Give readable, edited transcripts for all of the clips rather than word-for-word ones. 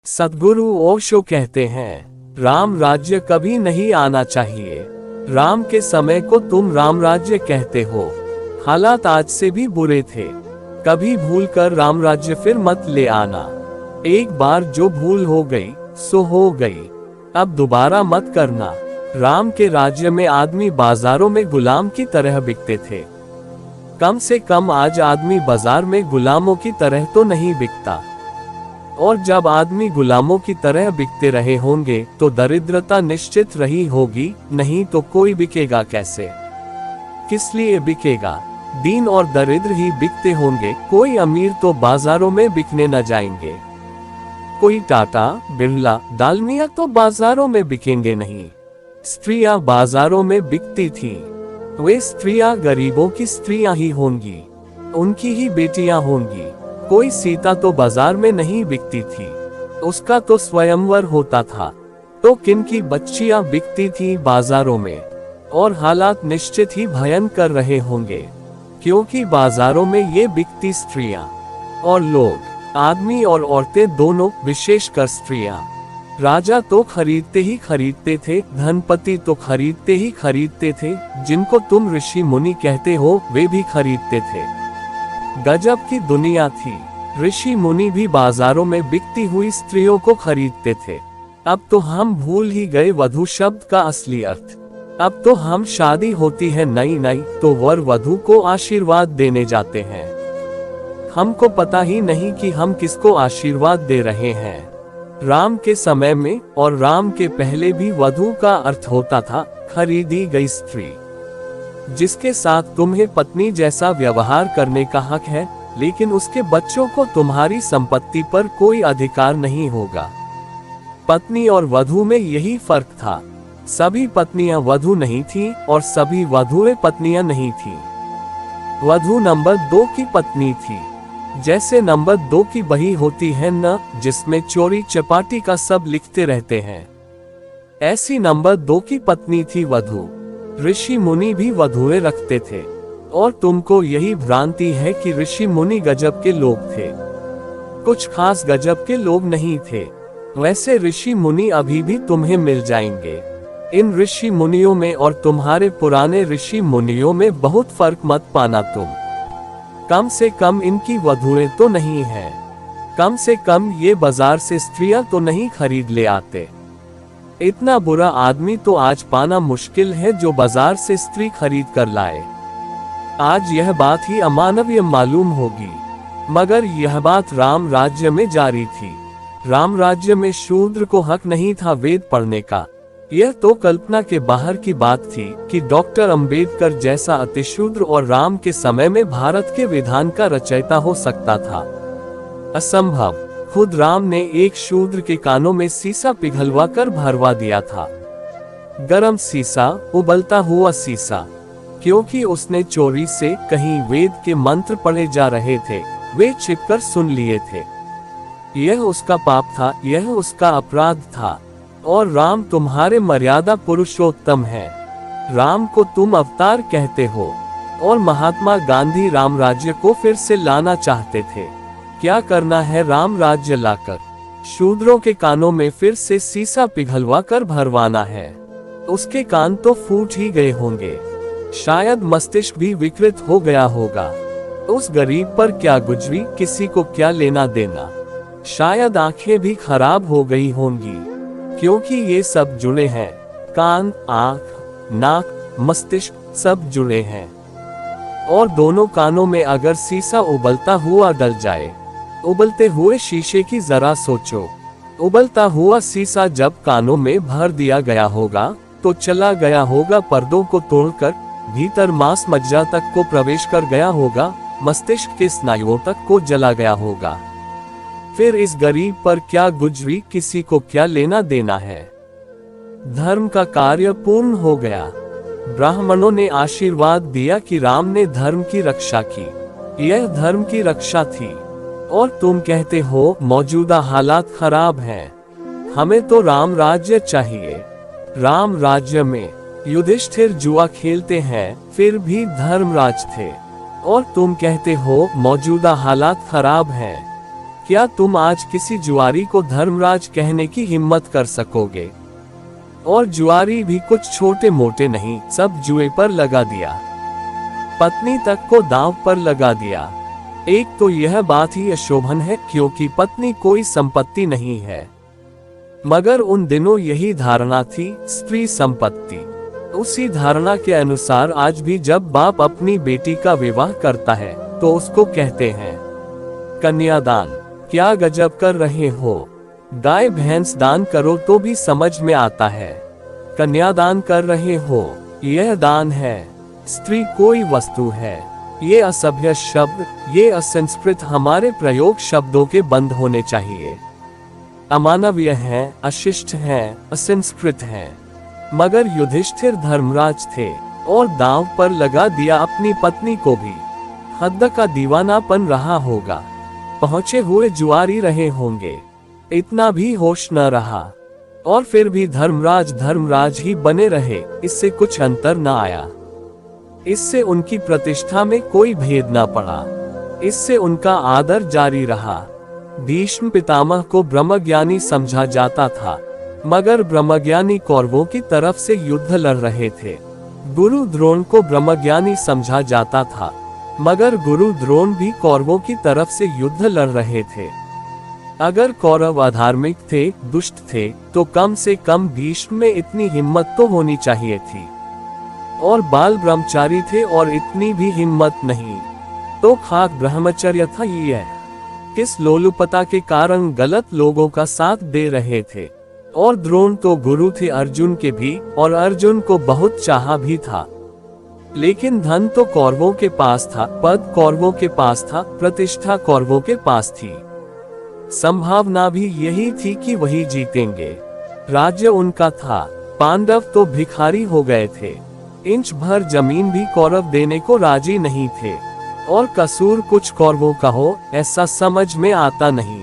सद्गुरु ओशो कहते हैं, राम राज्य कभी नहीं आना चाहिए। राम के समय को तुम राम राज्य कहते हो। हालात आज से भी बुरे थे। कभी भूल कर राम राज्य फिर मत ले आना। एक बार जो भूल हो गई सो हो गई, अब दोबारा मत करना। राम के राज्य में आदमी बाजारों में गुलाम की तरह बिकते थे। कम से कम आज आदमी बाजार में गुलामों की तरह तो नहीं बिकता। और जब आदमी गुलामों की तरह बिकते रहे होंगे तो दरिद्रता निश्चित रही होगी, नहीं तो कोई बिकेगा कैसे? किस लिए बिकेगा? दीन और दरिद्र ही बिकते होंगे। कोई अमीर तो बाजारों में बिकने न जाएंगे। कोई टाटा, बिरला, दालमिया तो बाजारों में बिकेंगे नहीं। स्त्रियां बाजारों में बिकती थीं। वे स्त्रियां गरीबों की स्त्रियां ही होंगी, उनकी ही बेटियां होंगी। कोई सीता तो बाजार में नहीं बिकती थी, उसका तो स्वयंवर होता था। तो किनकी बच्चियां बिकती थी बाजारों में? और हालात निश्चित ही भयंकर रहे होंगे, क्योंकि बाजारों में ये बिकती स्त्रियां और लोग, आदमी और औरतें दोनों, विशेषकर स्त्रियां। राजा तो खरीदते ही खरीदते थे, धनपति तो खरीदते ही खरीदते थे, जिनको तुम ऋषि मुनि कहते हो वे भी खरीदते थे। गजब की दुनिया थी। ऋषि मुनि भी बाजारों में बिकती हुई स्त्रियों को खरीदते थे। अब तो हम भूल ही गए वधू शब्द का असली अर्थ। अब तो हम शादी होती है नई नई तो वर वधू को आशीर्वाद देने जाते हैं। हमको पता ही नहीं कि हम किसको आशीर्वाद दे रहे हैं। राम के समय में और राम के पहले भी वधू का अर्थ होता था खरीदी गई स्त्री, जिसके साथ तुम्हें पत्नी जैसा व्यवहार करने का हक है, लेकिन उसके बच्चों को तुम्हारी संपत्ति पर कोई अधिकार नहीं होगा। पत्नी और वधू में यही फर्क था। सभी पत्नियां वधू नहीं थीं और सभी वधुएं पत्नियां नहीं थीं। वधू नंबर 2 की पत्नी थी, जैसे नंबर 2 की बही होती है न, जिसमें चोरी चपाटी का सब लिखते रहते हैं। ऐसी नंबर 2 की पत्नी थी वधू। ऋषि मुनि भी वधुएं रखते थे, और तुमको यही भ्रांति है कि ऋषि मुनि गजब के लोग थे। कुछ खास गजब के लोग नहीं थे। वैसे ऋषि मुनि अभी भी तुम्हें मिल जाएंगे। इन ऋषि मुनियों में और तुम्हारे पुराने ऋषि मुनियों में बहुत फर्क मत पाना तुम। कम से कम इनकी वधुएं तो नहीं हैं। कम से कम ये बाजार से स्त्रियां तो नहीं खरीद ले आते। इतना बुरा आदमी तो आज पाना मुश्किल है जो बाजार से स्त्री खरीद कर लाए। आज यह बात ही अमानवीय मालूम होगी, मगर यह बात राम राज्य में जारी थी। राम राज्य में शूद्र को हक नहीं था वेद पढ़ने का। यह तो कल्पना के बाहर की बात थी कि डॉक्टर अंबेडकर जैसा अतिशूद्र और राम के समय में भारत के विधान का रचयिता हो सकता था। असंभव। खुद राम ने एक शूद्र के कानों में सीसा पिघलवा कर भरवा दिया था। गरम सीसा, उबलता हुआ सीसा, क्योंकि उसने चोरी से कहीं वेद के मंत्र पढ़े जा रहे थे, वे छिपकर सुन लिए थे। यह उसका पाप था, यह उसका अपराध था। और राम तुम्हारे मर्यादा पुरुषोत्तम है। राम को तुम अवतार कहते हो, और महात्मा गांधी राम राज्य को फिर से लाना चाहते थे। क्या करना है राम राज्य लाकर? शूद्रों के कानों में फिर से सीसा पिघलवा कर भरवाना है। उसके कान तो फूट ही गए होंगे, शायद मस्तिष्क भी विकृत हो गया होगा। उस गरीब पर क्या गुजरी, किसी को क्या लेना देना। शायद आंखें भी खराब हो गई होंगी, क्योंकि ये सब जुड़े हैं। कान, आंख, नाक, मस्तिष्क सब जुड़े हैं। और दोनों कानों में अगर सीसा उबलता हुआ डल जाए, उबलते हुए शीशे की जरा सोचो। उबलता हुआ सीसा जब कानों में भर दिया गया होगा तो चला गया होगा पर्दों को तोड़कर, भीतर मांस मज्जा तक को प्रवेश कर गया होगा, मस्तिष्क के स्नायुओं तक को जला गया होगा। फिर इस गरीब पर क्या गुजरी, किसी को क्या लेना देना है। धर्म का कार्य पूर्ण हो गया। ब्राह्मणों ने आशीर्वाद दिया कि राम ने धर्म की रक्षा की। यह धर्म की रक्षा थी। और तुम कहते हो मौजूदा हालात खराब हैं। हमें तो राम राज्य चाहिए। राम राज्य में युधिष्ठिर जुआ खेलते हैं, फिर भी धर्मराज थे। और तुम कहते हो मौजूदा हालात खराब हैं। क्या तुम आज किसी जुआरी को धर्मराज कहने की हिम्मत कर सकोगे? और जुआरी भी कुछ छोटे मोटे नहीं, सब जुए पर लगा दिया, पत्नी तक को दांव पर लगा दिया। एक तो यह बात ही अशोभन है क्योंकि पत्नी कोई संपत्ति नहीं है, मगर उन दिनों यही धारणा थी, स्त्री संपत्ति। उसी धारणा के अनुसार आज भी जब बाप अपनी बेटी का विवाह करता है तो उसको कहते हैं कन्यादान। क्या गजब कर रहे हो? गाय भैंस दान करो तो भी समझ में आता है, कन्यादान कर रहे हो, यह दान है। स्त्री कोई वस्तु है। ये असभ्य शब्द, ये असंस्कृत हमारे प्रयोग शब्दों के बंद होने चाहिए। अमानवीय है, अशिष्ट है, असंस्कृत है। मगर युधिष्ठिर धर्मराज थे और दांव पर लगा दिया अपनी पत्नी को भी। हद का दीवानापन रहा होगा, पहुंचे हुए जुआरी रहे होंगे, इतना भी होश न रहा। और फिर भी धर्मराज धर्मराज ही बने रहे, इससे कुछ अंतर न आया। इससे उनकी प्रतिष्ठा में कोई भेद न पड़ा, इससे उनका आदर जारी रहा। भीष्म पितामह को ब्रह्मज्ञानी समझा जाता था, मगर ब्रह्मज्ञानी कौरवों की तरफ से युद्ध लड़ रहे थे। गुरु द्रोण को ब्रह्मज्ञानी समझा जाता था, मगर गुरु द्रोण भी कौरवों की तरफ से युद्ध लड़ रहे थे। अगर कौरव अधार्मिक थे, दुष्ट थे, तो कम से कम भीष्म में इतनी हिम्मत तो होनी चाहिए थी। और बाल ब्रह्मचारी थे और इतनी भी हिम्मत नहीं, तो खाक ब्रह्मचर्य था ये। किस लोलुपता के कारण गलत लोगों का साथ दे रहे थे। और द्रोण तो गुरु थे अर्जुन के भी, और अर्जुन को बहुत चाहा भी था। लेकिन धन तो कौरवों के पास था, पद कौरवों के पास था, प्रतिष्ठा कौरवों के पास थी। संभावना भी यही थी कि वही जीतेंगे। राज्य उनका था, पांडव तो भिखारी हो गए थे। इंच भर जमीन भी कौरव देने को राजी नहीं थे। और कसूर कुछ कौरवों का हो, ऐसा समझ में आता नहीं।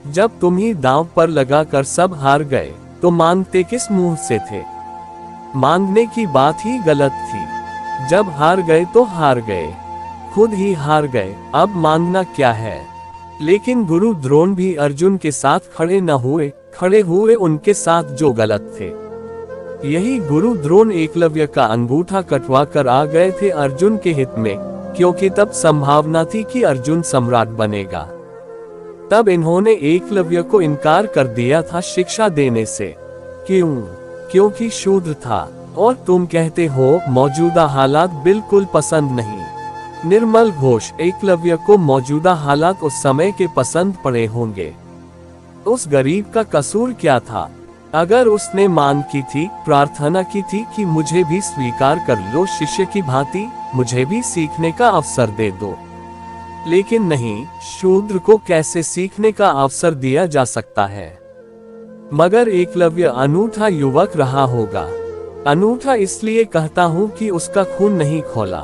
जब तुम ही दांव पर लगाकर सब हार गए, तो मांगते किस मुंह से थे? मांगने की बात ही गलत थी। जब हार गए तो हार गए, खुद ही हार गए, अब मांगना क्या है? लेकिन गुरु द्रोण भी अर्जुन के साथ खड़े न हुए, खड़े हुए उनके साथ जो गलत थे। यही गुरु द्रोण एकलव्य का अंगूठा कटवा कर आ गए थे अर्जुन के हित में, क्योंकि तब संभावना थी कि अर्जुन सम्राट बनेगा। तब इन्होंने एकलव्य को इनकार कर दिया था शिक्षा देने से। क्यों? क्योंकि शूद्र था। और तुम कहते हो मौजूदा हालात बिल्कुल पसंद नहीं। निर्मल घोष, एकलव्य को मौजूदा हालात उस समय के पसंद पड़े होंगे। उस गरीब का कसूर क्या था? अगर उसने मांग की थी, प्रार्थना की थी कि मुझे भी स्वीकार कर लो शिष्य की भांति, मुझे भी सीखने का अवसर दे दो। लेकिन नहीं, शूद्र को कैसे सीखने का अवसर दिया जा सकता है? मगर एकलव्य अनूठा युवक रहा होगा। अनूठा इसलिए कहता हूँ कि उसका खून नहीं खोला।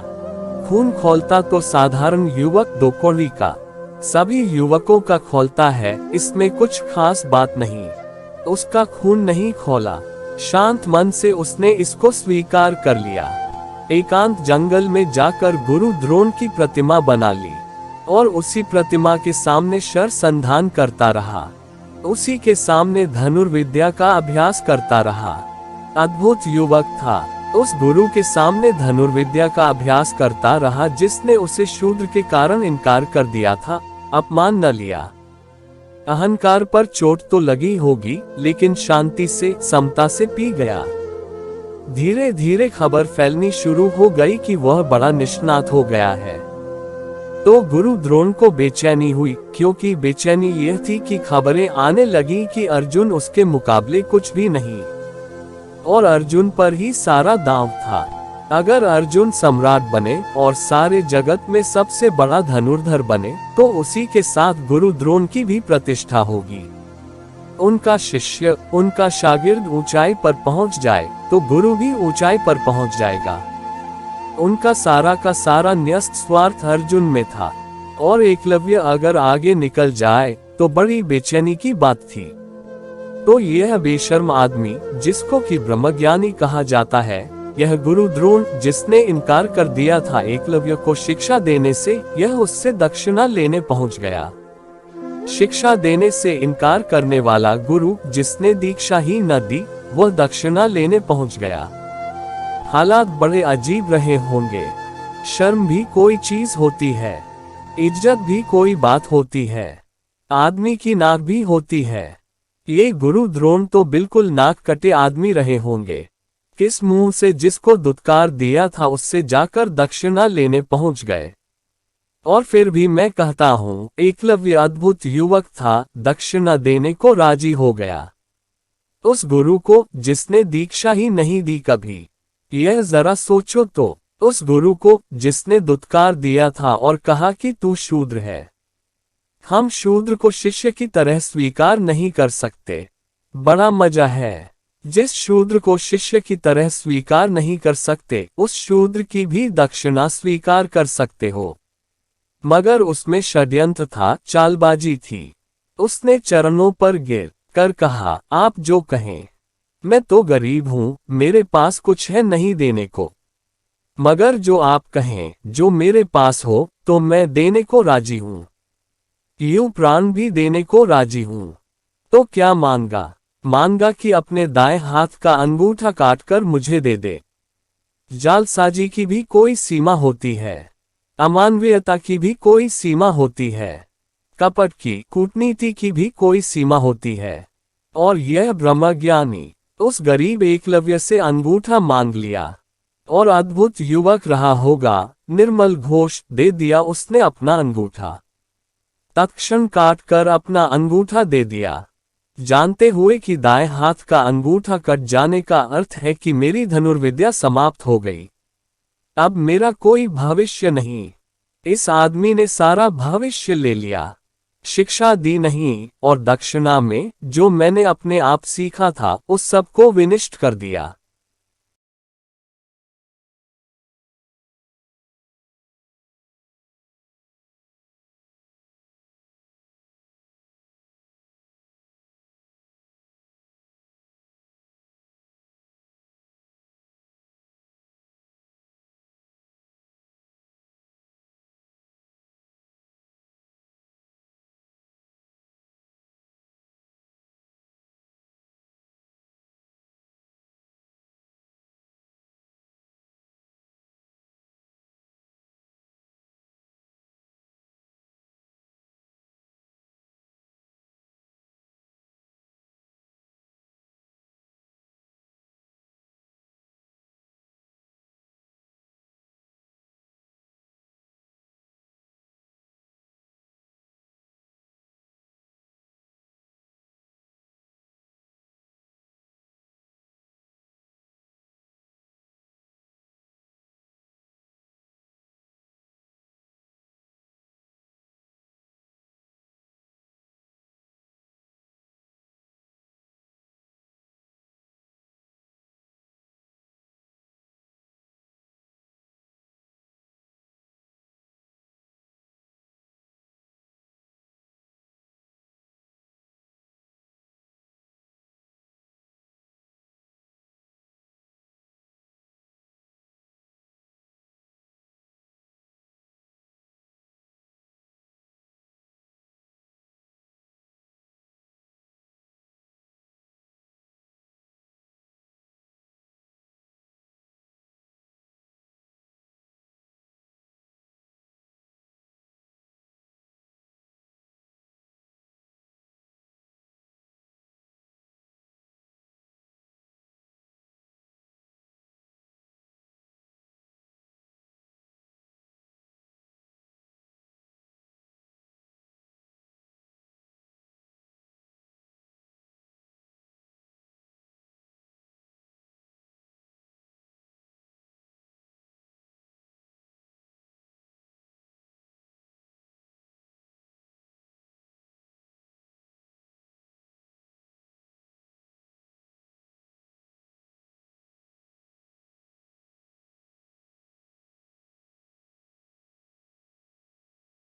खून खोलता तो साधारण युवक दो कौड़ी का, सभी युवकों का खोलता है, इसमें कुछ खास बात नहीं। उसका खून नहीं खोला, शांत मन से उसने इसको स्वीकार कर लिया। एकांत जंगल में जाकर गुरु द्रोण की प्रतिमा बना ली और उसी प्रतिमा के सामने शर संधान करता रहा। उसी के सामने धनुर्विद्या का अभ्यास करता रहा। अद्भुत युवक था। उस गुरु के सामने धनुर्विद्या का अभ्यास करता रहा जिसने उसे शूद्र के कारण इनकार कर दिया था, अपमान न लिया। अहंकार पर चोट तो लगी होगी, लेकिन शांति से, समता से पी गया। धीरे धीरे खबर फैलनी शुरू हो गई कि वह बड़ा निष्णात हो गया है। तो गुरु द्रोण को बेचैनी हुई, क्योंकि बेचैनी यह थी कि खबरें आने लगी कि अर्जुन उसके मुकाबले कुछ भी नहीं और अर्जुन पर ही सारा दांव था। अगर अर्जुन सम्राट बने और सारे जगत में सबसे बड़ा धनुर्धर बने, तो उसी के साथ गुरु द्रोण की भी प्रतिष्ठा होगी। उनका शिष्य, उनका शागिर्द ऊंचाई पर पहुंच जाए, तो गुरु भी ऊंचाई पर पहुंच जाएगा। उनका सारा का सारा न्यस्त स्वार्थ अर्जुन में था, और एकलव्य अगर आगे निकल जाए तो बड़ी बेचैनी की बात थी। तो यह बेशर्म आदमी, जिसको कि ब्रह्मज्ञानी कहा जाता है, यह गुरु द्रोण, जिसने इनकार कर दिया था एकलव्य को शिक्षा देने से, यह उससे दक्षिणा लेने पहुंच गया। शिक्षा देने से इनकार करने वाला गुरु जिसने दीक्षा ही न दी, वह दक्षिणा लेने पहुंच गया। हालात बड़े अजीब रहे होंगे। शर्म भी कोई चीज होती है, इज्जत भी कोई बात होती है, आदमी की नाक भी होती है। ये गुरु द्रोण तो बिल्कुल नाक कटे आदमी रहे होंगे। किस मुंह से जिसको दुत्कार दिया था उससे जाकर दक्षिणा लेने पहुंच गए। और फिर भी मैं कहता हूं, एकलव्य अद्भुत युवक था, दक्षिणा देने को राजी हो गया। उस गुरु को जिसने दीक्षा ही नहीं दी कभी। यह जरा सोचो तो, उस गुरु को जिसने दुत्कार दिया था और कहा कि तू शूद्र है। हम शूद्र को शिष्य की तरह स्वीकार नहीं कर सकते। बड़ा मजा है। जिस शूद्र को शिष्य की तरह स्वीकार नहीं कर सकते, उस शूद्र की भी दक्षिणा स्वीकार कर सकते हो। मगर उसमें षड्यंत्र था, चालबाजी थी। उसने चरणों पर गिर कर कहा, आप जो कहें। मैं तो गरीब हूं, मेरे पास कुछ है नहीं देने को। मगर जो आप कहें, जो मेरे पास हो, तो मैं देने को राजी हूं। यूं प्राण भी देने को राजी हूं। तो क्या मांगा? मांगा कि अपने दाएं हाथ का अंगूठा काटकर मुझे दे दे। जालसाजी की भी कोई सीमा होती है, अमानवीयता की भी कोई सीमा होती है, कपट की, कूटनीति की भी कोई सीमा होती है। और यह ब्रह्मज्ञानी उस गरीब एकलव्य से अंगूठा मांग लिया। और अद्भुत युवक रहा होगा, निर्मल घोष दे दिया उसने अपना अंगूठा। तत्क्षण काट कर अपना अंगूठा दे दिया, जानते हुए कि दाएं हाथ का अंगूठा कट जाने का अर्थ है कि मेरी धनुर्विद्या समाप्त हो गई। अब मेरा कोई भविष्य नहीं। इस आदमी ने सारा भविष्य ले लिया। शिक्षा दी नहीं, और दक्षिणा में जो मैंने अपने आप सीखा था उस सब को विनिष्ट कर दिया।